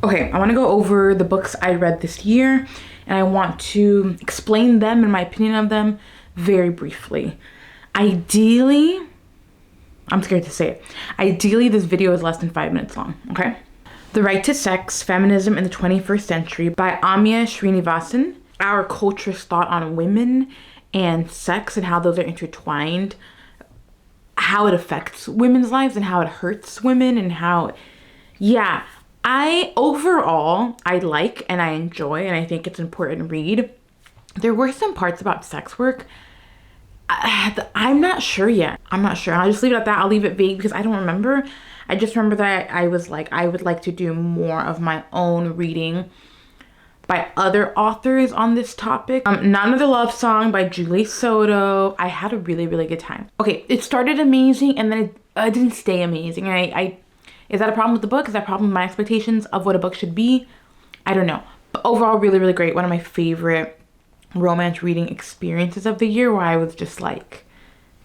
Okay, I want to go over the books I read this year, and I want to explain them and my opinion of them very briefly. Ideally, I'm scared to say it. Ideally, this video is less than 5 minutes long, okay? The Right to Sex, Feminism in the 21st Century by Amya Srinivasan. Our culture's thought on women and sex and how those are intertwined, how it affects women's lives and how it hurts women and how, yeah. Overall, I like and I enjoy and I think it's an important read. There were some parts about sex work. I'm not sure yet. I'm not sure. I'll just leave it at that. I'll leave it vague because I don't remember. I just remember that I was like, I would like to do more of my own reading by other authors on this topic. None of the Love Song by Julie Soto. I had a really, really good time. Okay, it started amazing and then it didn't stay amazing. Is that a problem with the book? Is that a problem with my expectations of what a book should be? I don't know. But overall, really, really great. One of my favorite romance reading experiences of the year where I was just like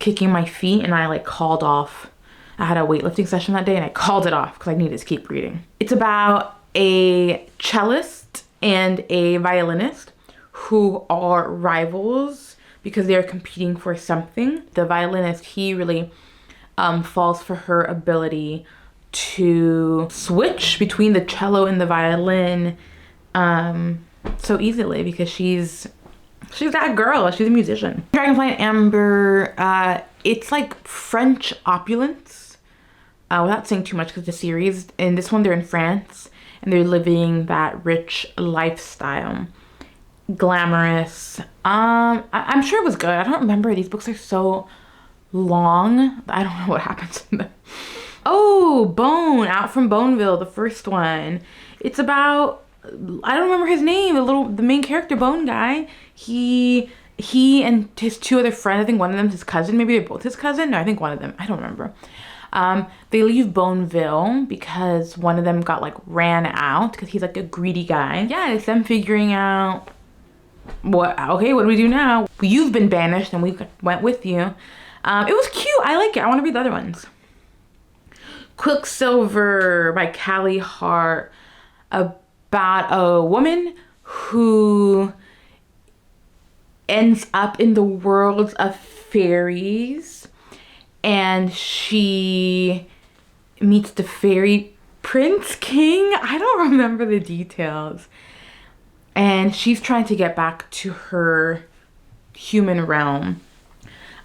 kicking my feet and I like called off. I had a weightlifting session that day and I called it off because I needed to keep reading. It's about a cellist and a violinist who are rivals because they're competing for something. The violinist, he really falls for her ability to switch between the cello and the violin so easily because she's that girl. She's a musician. Dragonfly and Amber, it's like French opulence without saying too much because the series, in this one they're in France and they're living that rich lifestyle, glamorous. I'm sure it was good. I don't remember. These books are so long. I don't know what happens in them. Oh, Bone, Out from Boneville, the first one. It's about, I don't remember his name, the main character, Bone guy. He and his two other friends, I think one of them's his cousin, maybe they're both his cousin. No, I think one of them, I don't remember. They leave Boneville because one of them got like ran out because he's like a greedy guy. Yeah, it's them figuring out what do we do now? You've been banished and we went with you. It was cute, I like it. I want to read the other ones. Quicksilver by Callie Hart, about a woman who ends up in the world of fairies and she meets the fairy prince king. I don't remember the details. And she's trying to get back to her human realm.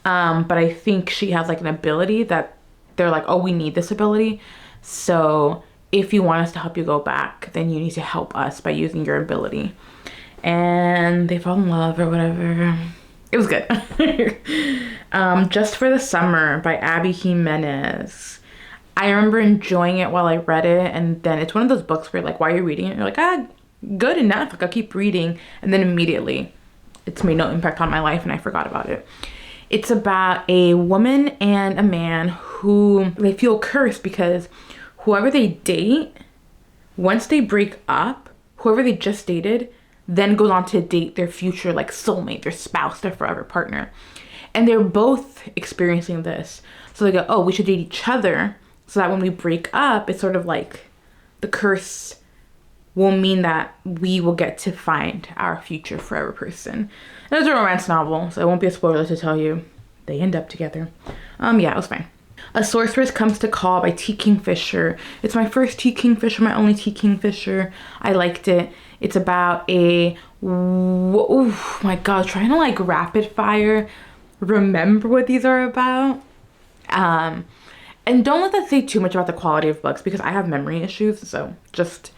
But I think she has like an ability that they're like, oh, we need this ability. So if you want us to help you go back, then you need to help us by using your ability. And they fall in love or whatever. It was good. Just for the Summer by Abby Jimenez. I remember enjoying it while I read it. And then it's one of those books where like, while you're reading it, you're like, good enough. Like I'll keep reading. And then immediately it's made no impact on my life and I forgot about it. It's about a woman and a man who they feel cursed because whoever they date, once they break up, whoever they just dated, then goes on to date their future like soulmate, their spouse, their forever partner. And they're both experiencing this. So they go, oh, we should date each other so that when we break up, it's sort of like the curse will mean that we will get to find our future forever person. And it's a romance novel, so it won't be a spoiler to tell you they end up together. Yeah, it was fine. A Sorceress Comes to Call by T. Kingfisher. It's my first T. Kingfisher, my only T. Kingfisher. I liked it. It's about oh my god, trying to like rapid fire remember what these are about. And don't let that say too much about the quality of books because I have memory issues, so just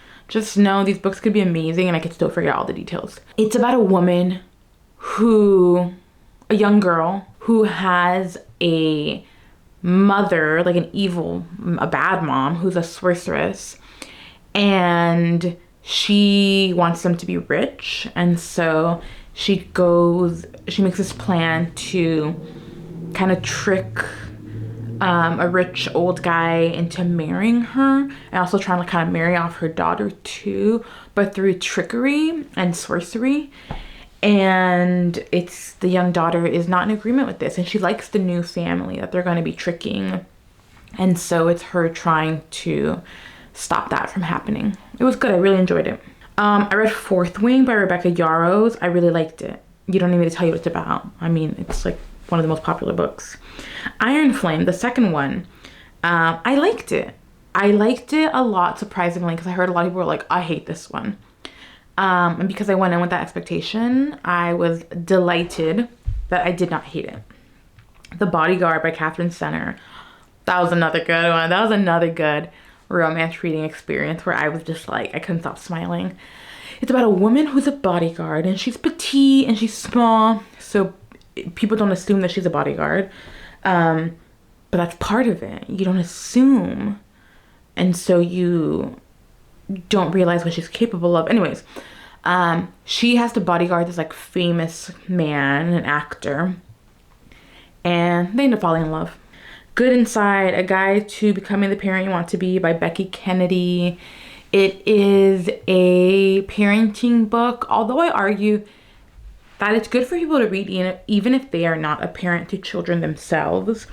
know these books could be amazing and I could still forget all the details. It's about a woman a young girl who has a mother, like a bad mom who's a sorceress, and she wants them to be rich, and so she makes this plan to kind of trick a rich old guy into marrying her, and also trying to kind of marry off her daughter too, but through trickery and sorcery. And the young daughter is not in agreement with this, and she likes the new family that they're going to be tricking. And so it's her trying to stop that from happening. It was good. I really enjoyed it. I read Fourth Wing by Rebecca Yarros. I really liked it. You don't need me to tell you what it's about. I mean, it's like one of the most popular books. Iron Flame, the second one, I liked it. I liked it a lot, surprisingly, because I heard a lot of people were like, I hate this one. And because I went in with that expectation, I was delighted that I did not hate it. The Bodyguard by Catherine Senner. That was another good one. That was another good romance reading experience where I was just like, I couldn't stop smiling. It's about a woman who's a bodyguard, and she's petite and she's small, so people don't assume that she's a bodyguard. But that's part of it. You don't assume. And so you don't realize what she's capable of. Anyways, she has to bodyguard this like famous man, an actor, and they end up falling in love. Good Inside, A Guide to Becoming the Parent You Want to Be by Becky Kennedy. It is a parenting book, although I argue that it's good for people to read even if they are not a parent to children themselves,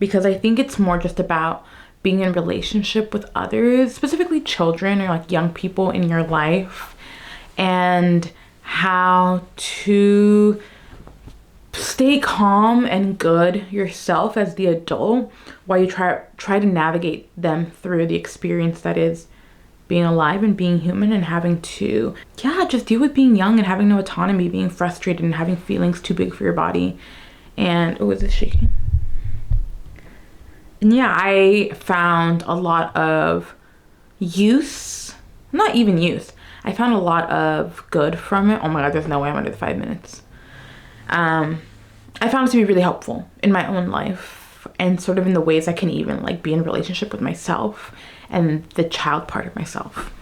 because I think it's more just about being in relationship with others, specifically children or like young people in your life, and how to stay calm and good yourself as the adult while you try to navigate them through the experience that is being alive and being human, and having to just deal with being young and having no autonomy, being frustrated and having feelings too big for your body. And is this shaking? And I found a lot of not even use. I found a lot of good from it. Oh my god, there's no way I'm under the 5 minutes. I found it to be really helpful in my own life, and sort of in the ways I can even like be in a relationship with myself and the child part of myself.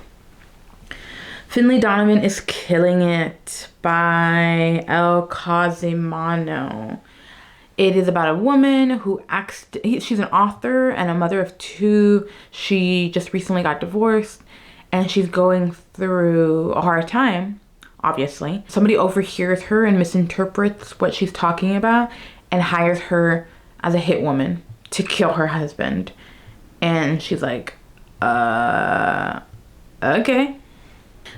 Finley Donovan is Killing It by El Cosimano. It is about a woman who she's an author and a mother of two. She just recently got divorced, and she's going through a hard time, obviously. Somebody overhears her and misinterprets what she's talking about and hires her as a hit woman to kill her husband. And she's like, okay.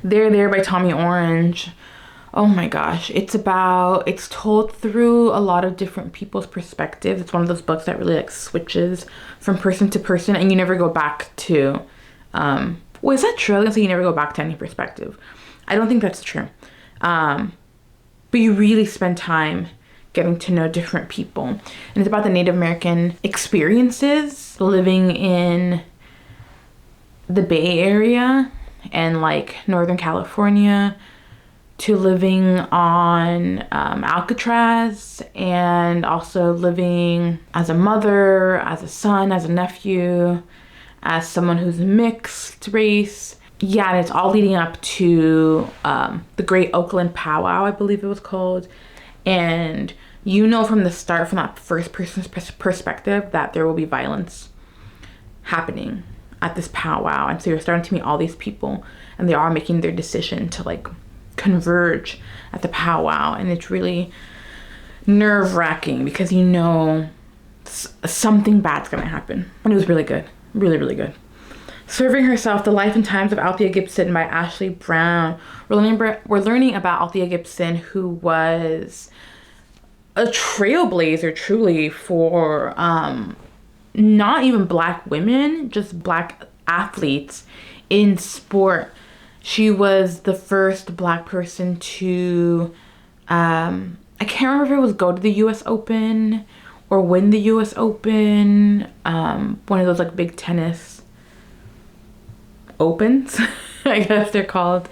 There by Tommy Orange. Oh my gosh, it's told through a lot of different people's perspectives. It's one of those books that really like switches from person to person, and you never go back to, is that true? I was gonna say you never go back to any perspective. I don't think that's true. But you really spend time getting to know different people. And it's about the Native American experiences living in the Bay Area and like Northern California, to living on Alcatraz, and also living as a mother, as a son, as a nephew, as someone who's mixed race. And it's all leading up to the Great Oakland Powwow, I believe it was called. And from the start, from that first person's perspective, that there will be violence happening at this powwow. And so you're starting to meet all these people, and they are making their decision to like converge at the powwow. And it's really nerve-wracking because something bad's gonna happen. And it was really good. Really, really good. Serving Herself, The Life and Times of Althea Gibson by Ashley Brown. We're learning about Althea Gibson, who was a trailblazer truly for not even Black women, just Black athletes in sport. She was the first Black person to, I can't remember if it was go to the US Open or win the US Open, one of those like big tennis opens, I guess they're called.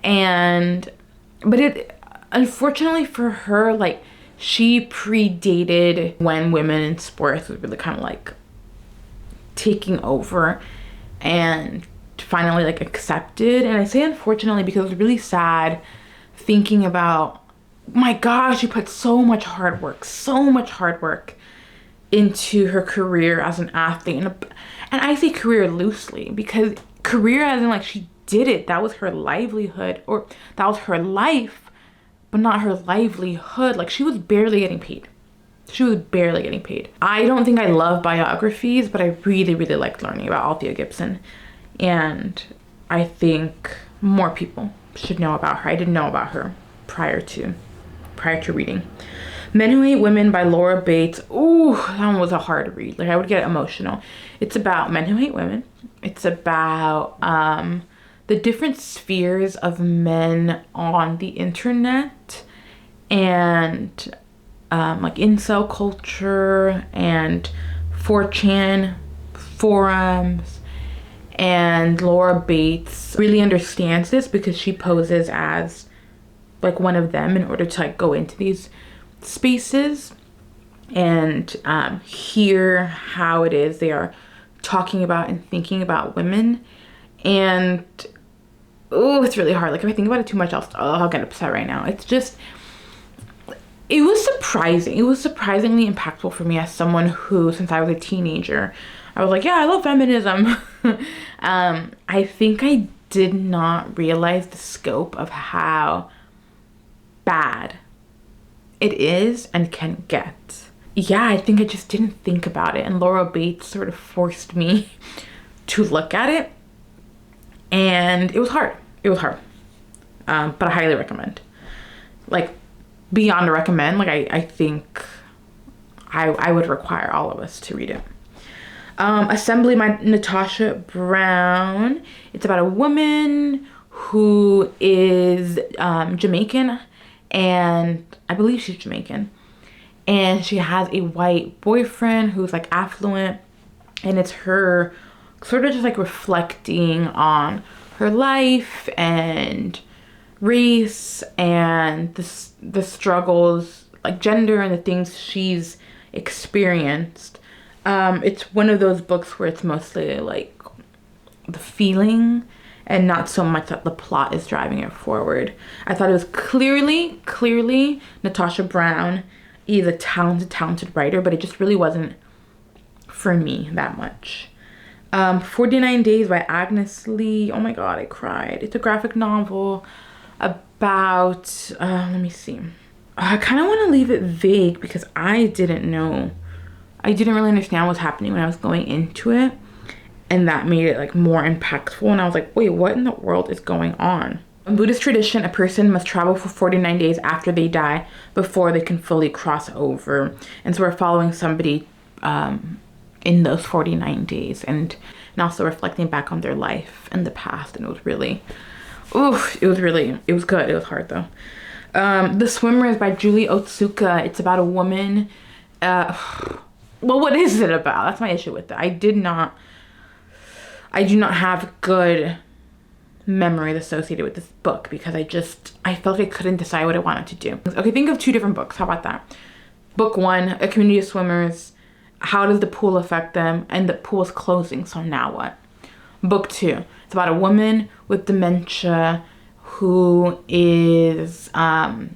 But it, unfortunately for her, like, she predated when women in sports was really kind of like taking over and finally like accepted. And I say unfortunately because it was really sad thinking about, my gosh, she put so much hard work into her career as an athlete. And I say career loosely, because career as in like she did it, that was her livelihood, or that was her life, but not her livelihood. Like, she was barely getting paid. I don't think I love biographies, but I really, really liked learning about Althea Gibson. And I think more people should know about her. I didn't know about her prior to reading. Men Who Hate Women by Laura Bates. Ooh, that one was a hard read. Like, I would get emotional. It's about men who hate women. It's about the different spheres of men on the internet, and like incel culture and 4chan forums. And Laura Bates really understands this because she poses as like one of them in order to like go into these spaces and hear how it is they are talking about and thinking about women. And oh, it's really hard. Like, if I think about it too much, I'll get upset right now. It's just, it was surprising. It was surprisingly impactful for me as someone who, since I was a teenager, I was like, yeah, I love feminism. I think I did not realize the scope of how bad it is and can get. Yeah, I think I just didn't think about it. And Laura Bates sort of forced me to look at it. And it was hard. It was hard. But I highly recommend. Like, beyond a recommend, like, I think I would require all of us to read it. Assembly by Natasha Brown. It's about a woman who is Jamaican, and I believe she's Jamaican, and she has a white boyfriend who's like affluent, and it's her sort of just like reflecting on her life and race and the struggles, like gender, and the things she's experienced. It's one of those books where it's mostly like the feeling and not so much that the plot is driving it forward. I thought it was clearly Natasha Brown is a talented writer, but it just really wasn't for me that much. 49 Days by Agnes Lee. Oh my god, I cried. It's a graphic novel about, let me see. I kind of want to leave it vague because I didn't really understand what was happening when I was going into it. And that made it like more impactful. And I was like, wait, what in the world is going on? In Buddhist tradition, a person must travel for 49 days after they die before they can fully cross over. And so we're following somebody in those 49 days and also reflecting back on their life and the past. And it was really, it was good. It was hard though. The Swimmers by Julie Otsuka. It's about a woman. Well, what is it about? That's my issue with it. I do not have good memories associated with this book because I felt like I couldn't decide what I wanted to do. Okay, think of two different books. How about that? Book one, a community of swimmers. How does the pool affect them? And the pool is closing, so now what? Book two, it's about a woman with dementia who is now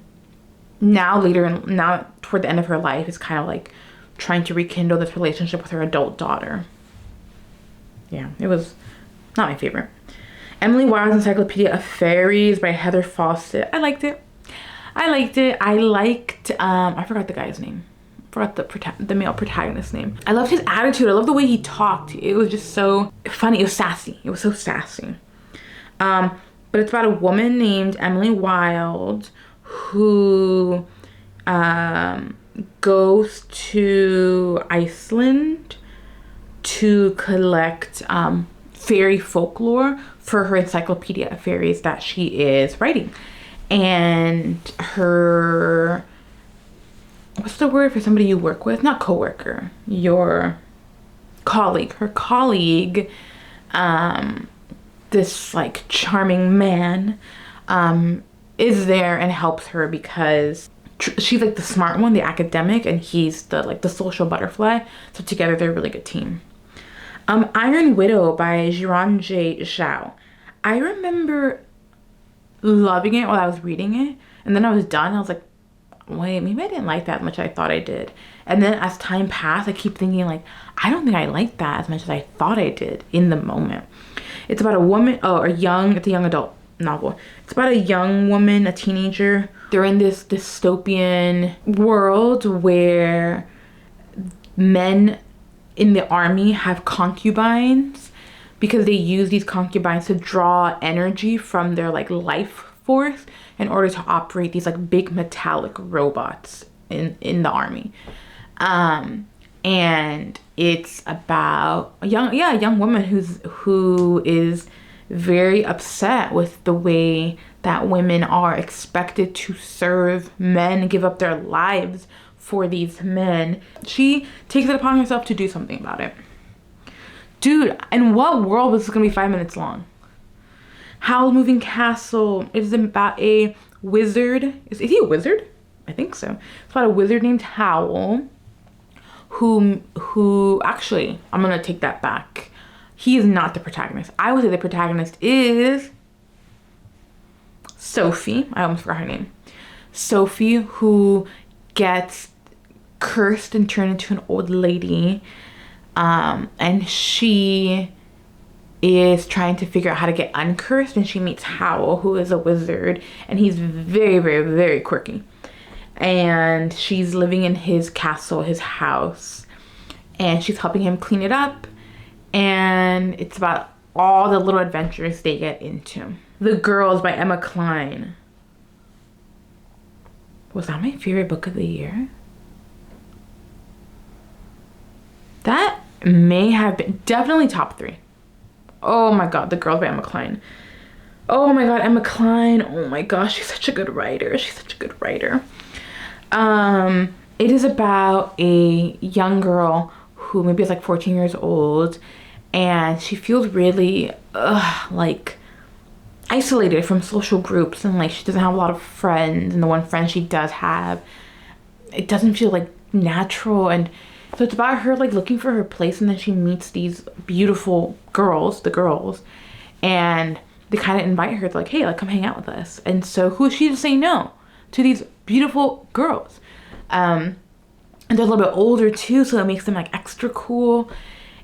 toward the end of her life is kind of like trying to rekindle this relationship with her adult daughter. Yeah, it was not my favorite. Emily Wilde's Encyclopedia of Fairies by Heather Fawcett. I liked it. I forgot the guy's name. I forgot the male protagonist's name. I loved his attitude. I loved the way he talked. It was just so funny. It was sassy. It was so sassy. But it's about a woman named Emily Wilde who goes to Iceland to collect fairy folklore for her encyclopedia of fairies that she is writing. And her, what's the word for somebody you work with? Not coworker, your colleague. Her colleague, this like charming man, is there and helps her because she's like the smart one, the academic, and he's the social butterfly. So together they're a really good team. Iron Widow by Jiranjay Zhao. I remember loving it while I was reading it, and then I was done. I was like, wait, maybe I didn't like that as much as I thought I did. And then as time passed, I keep thinking like, I don't think I liked that as much as I thought I did in the moment. It's about a woman, it's a young adult novel. It's about a young woman, a teenager. They're in this dystopian world where men in the army have concubines because they use these concubines to draw energy from their like life force in order to operate these like big metallic robots in the army. And it's about a young woman who is very upset with the way that women are expected to serve men, give up their lives for these men. She takes it upon herself to do something about it. Dude, in what world was this gonna be 5 minutes long? Howl's Moving Castle is about a wizard. Is he a wizard? I think so. It's about a wizard named Howl who actually, I'm gonna take that back. He is not the protagonist. I would say the protagonist is Sophie. I almost forgot her name. Sophie, who gets cursed and turned into an old lady. And she is trying to figure out how to get uncursed, and she meets Howl, who is a wizard, and he's very, very, very quirky. And she's living in his castle, his house, and she's helping him clean it up. And it's about all the little adventures they get into. The Girls by Emma Cline. Was that my favorite book of the year? That may have been definitely top 3. Oh my god, The Girls by Emma Cline. Oh my god, Emma Cline. Oh my gosh, she's such a good writer. She's such a good writer. It is about a young girl who maybe is like 14 years old, and she feels really like isolated from social groups, and like she doesn't have a lot of friends, and the one friend she does have, it doesn't feel like natural. And so it's about her like looking for her place, and then she meets these beautiful girls, the girls, and they kind of invite her to like, hey, like come hang out with us. And so who is she to say no to these beautiful girls? And they're a little bit older too, so it makes them like extra cool.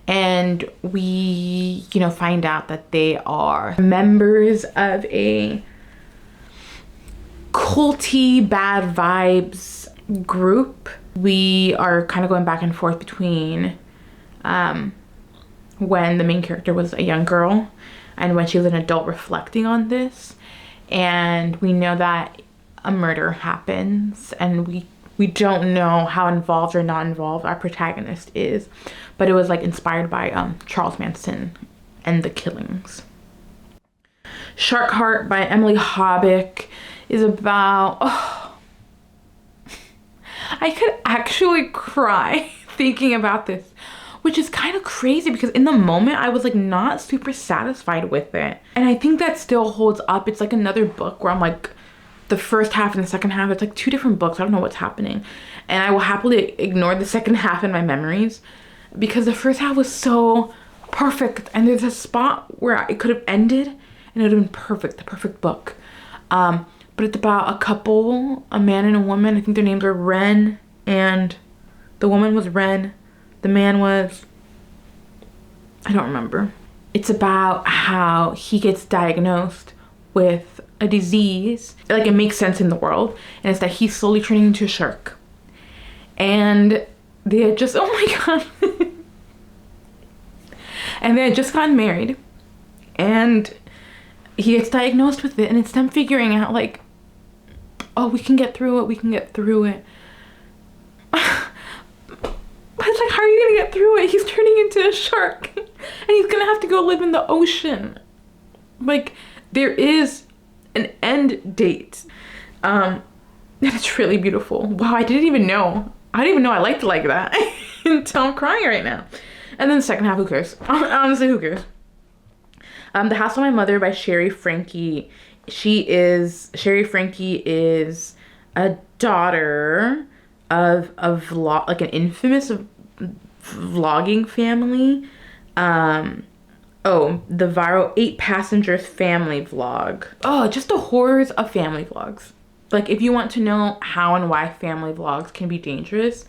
And we, find out that they are members of a culty, bad vibes group. We are kind of going back and forth between when the main character was a young girl and when she was an adult, reflecting on this. And we know that a murder happens, and we don't know how involved or not involved our protagonist is, but it was like inspired by Charles Manson and the killings. Shark Heart by Emily Hobbick is about, I could actually cry thinking about this, which is kind of crazy because in the moment I was like not super satisfied with it. And I think that still holds up. It's like another book where I'm like, the first half and the second half, it's like 2 different books. I don't know what's happening. And I will happily ignore the second half in my memories because the first half was so perfect. And there's a spot where it could have ended and it would have been perfect, the perfect book. But it's about a couple, a man and a woman. I think their names are Ren, and the woman was Ren. The man was, I don't remember. It's about how he gets diagnosed with a disease. Like, it makes sense in the world, and it's that he's slowly turning into a shark. And they had just, oh my god. And they had just gotten married, and he gets diagnosed with it, and it's them figuring out like, oh, we can get through it, we can get through it. But it's like, how are you gonna get through it? He's turning into a shark and he's gonna have to go live in the ocean. Like, there is an end date. And it's really beautiful. Wow, I didn't even know I liked it like that until I'm crying right now. And then the second half, who cares? Honestly, who cares? The House of My Mother by Sherry Frankie. Sherry Frankie is a daughter of like an infamous vlogging family. The viral 8 Passengers family vlog. Oh, just the horrors of family vlogs. Like, if you want to know how and why family vlogs can be dangerous,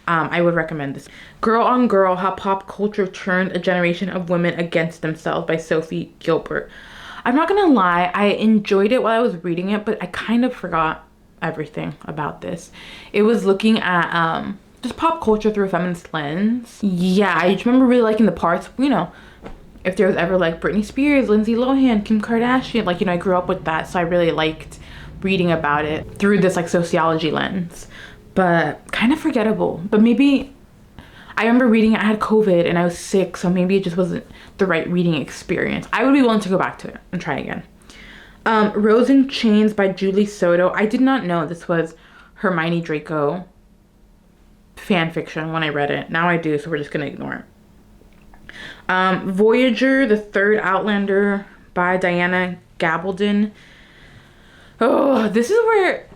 I would recommend this. Girl on Girl, How Pop Culture Turned a Generation of Women Against Themselves by Sophie Gilbert. I'm not gonna lie, I enjoyed it while I was reading it, but I kind of forgot everything about this. It was looking at just pop culture through a feminist lens. Yeah, I just remember really liking the parts, if there was ever like Britney Spears, Lindsay Lohan, Kim Kardashian, like, you know, I grew up with that, so I really liked reading about it through this like sociology lens. But kind of forgettable. But maybe I remember reading it, I had COVID and I was sick, so maybe it just wasn't the right reading experience. I would be willing to go back to it and try again. Rose in Chains by Julie Soto. I did not know this was Hermione Draco fan fiction when I read it. Now I do, so we're just gonna ignore it. Voyager, the Third Outlander by Diana Gabaldon. Oh, this is where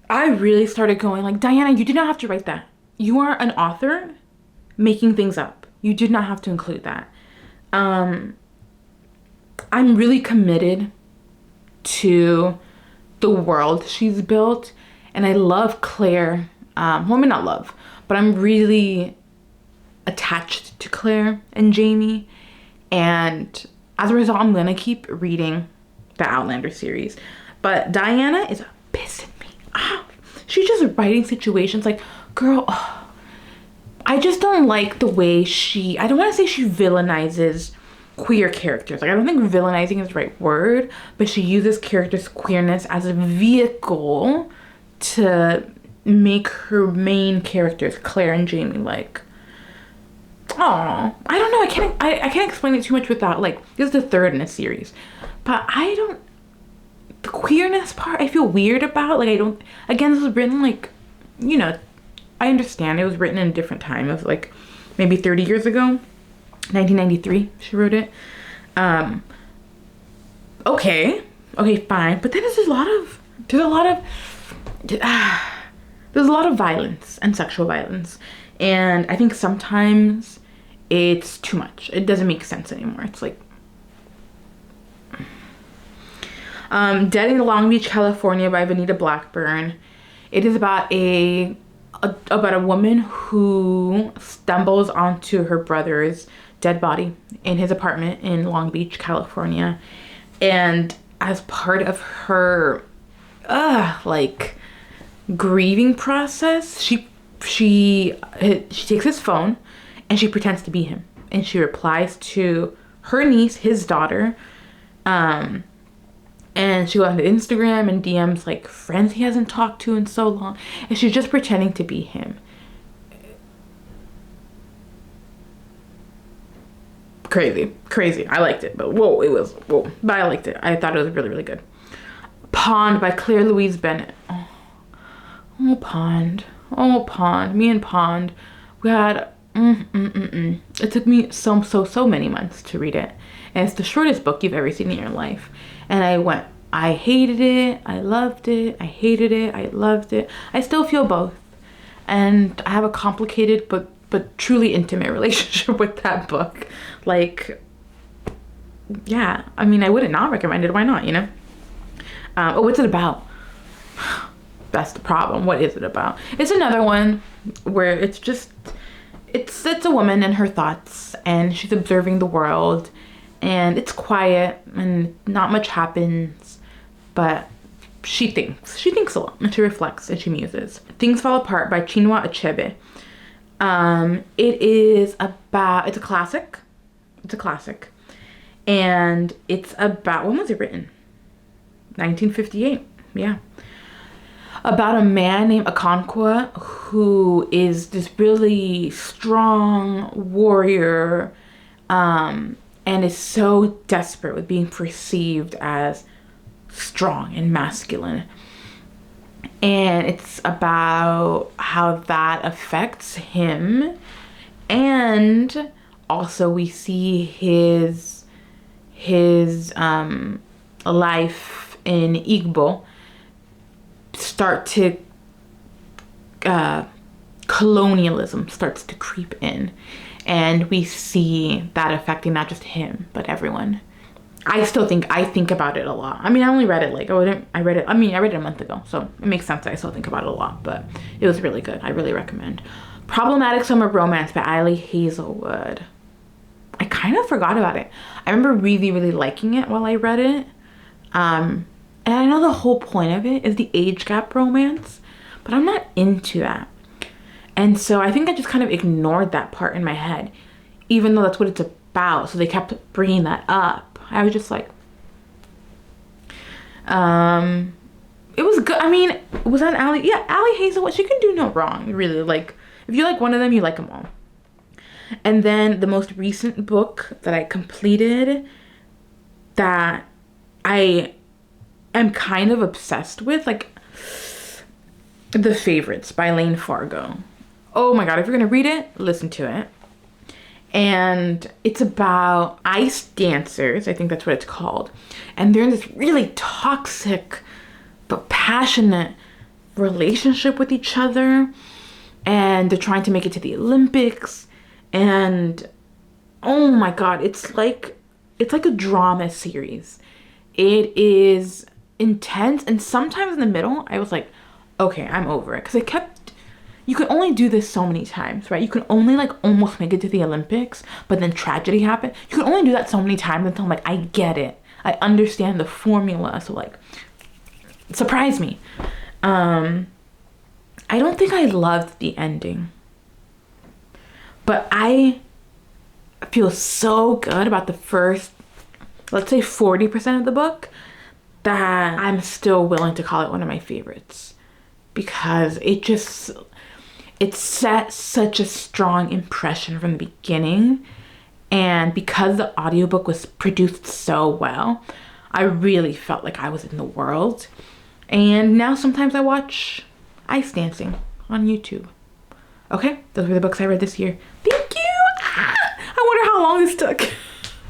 I really started going like, Diana, you did not have to write that. You are an author making things up. You did not have to include that. I'm really committed to the world she's built, and I love Claire. Well, I mean, not love, but I'm really attached to Claire and Jamie, and as a result, I'm gonna keep reading the Outlander series. But Diana is pissing me off. She's just writing situations like, girl, I just don't like the way I don't want to say she villainizes queer characters. Like, I don't think villainizing is the right word, but she uses characters' queerness as a vehicle to make her main characters, Claire and Jamie, like, oh, I don't know. I can't explain it too much without, like, this is the third in a series, but the queerness part, I feel weird about. Like, again, this was written, like, you know, I understand it was written in a different time of, like, maybe 30 years ago. 1993, she wrote it. Okay, fine. But then there's a lot of violence and sexual violence. And I think sometimes it's too much. It doesn't make sense anymore. It's like, Dead in Long Beach, California by Vanita Blackburn. It is about a woman who stumbles onto her brother's dead body in his apartment in Long Beach, California. And as part of her like grieving process, she takes his phone and she pretends to be him, and she replies to her niece, his daughter, and she goes onto Instagram and DMs like friends he hasn't talked to in so long, and she's just pretending to be him. Crazy. I liked it, but whoa. But I liked it. I thought it was really, really good. Pond by Claire Louise Bennett. Oh, Pond. Me and Pond. We had It took me so many months to read it, and it's the shortest book you've ever seen in your life. And I hated it, I loved it, I hated it, I loved it. I still feel both, and I have a complicated but truly intimate relationship with that book. Like, yeah, I mean, I wouldn't not recommend it. Why not, you know? What's it about? That's the problem. What is it about? It's another one where it's a woman and her thoughts, and she's observing the world, and it's quiet and not much happens, but she thinks a lot, and she reflects and she muses. Things Fall Apart by Chinua Achebe. It's a classic, and it's about, when was it written? 1958, yeah. About a man named Okonkwo who is this really strong warrior, and is so desperate with being perceived as strong and masculine. And it's about how that affects him, and also we see his life in Igbo start to colonialism starts to creep in, and we see that affecting not just him but everyone. I think about it a lot. I mean, I only read it I read it a month ago, so it makes sense that I still think about it a lot, but it was really good. I really recommend Problematic Summer Romance by Eiley Hazelwood. I kind of forgot about it. I remember really, really liking it while I read it. And I know the whole point of it is the age gap romance, but I'm not into that. And so I think I just kind of ignored that part in my head, even though that's what it's about. about, so they kept bringing that up. I was just like, it was good. I mean, was that Allie? Yeah, Allie Hazelwood. She can do no wrong, really. Like, if you like one of them, you like them all. And then the most recent book that I completed that I am kind of obsessed with, like, The Favorites by Lane Fargo. Oh my God, if you're gonna read it, listen to it. And it's about ice dancers, I think that's what it's called. And they're in this really toxic but passionate relationship with each other. And they're trying to make it to the Olympics. And oh my God, it's like a drama series. It is intense. And sometimes in the middle, I was like, okay, I'm over it. Because you can only do this so many times, right? You can only like almost make it to the Olympics, but then tragedy happened. You can only do that so many times until I'm like, I get it. I understand the formula. So like, surprise me. I don't think I loved the ending, but I feel so good about the first, let's say 40% of the book, that I'm still willing to call it one of my favorites, because it set such a strong impression from the beginning. And because the audiobook was produced so well, I really felt like I was in the world. And now sometimes I watch ice dancing on YouTube. Okay, those were the books I read this year. Thank you. I wonder how long this took.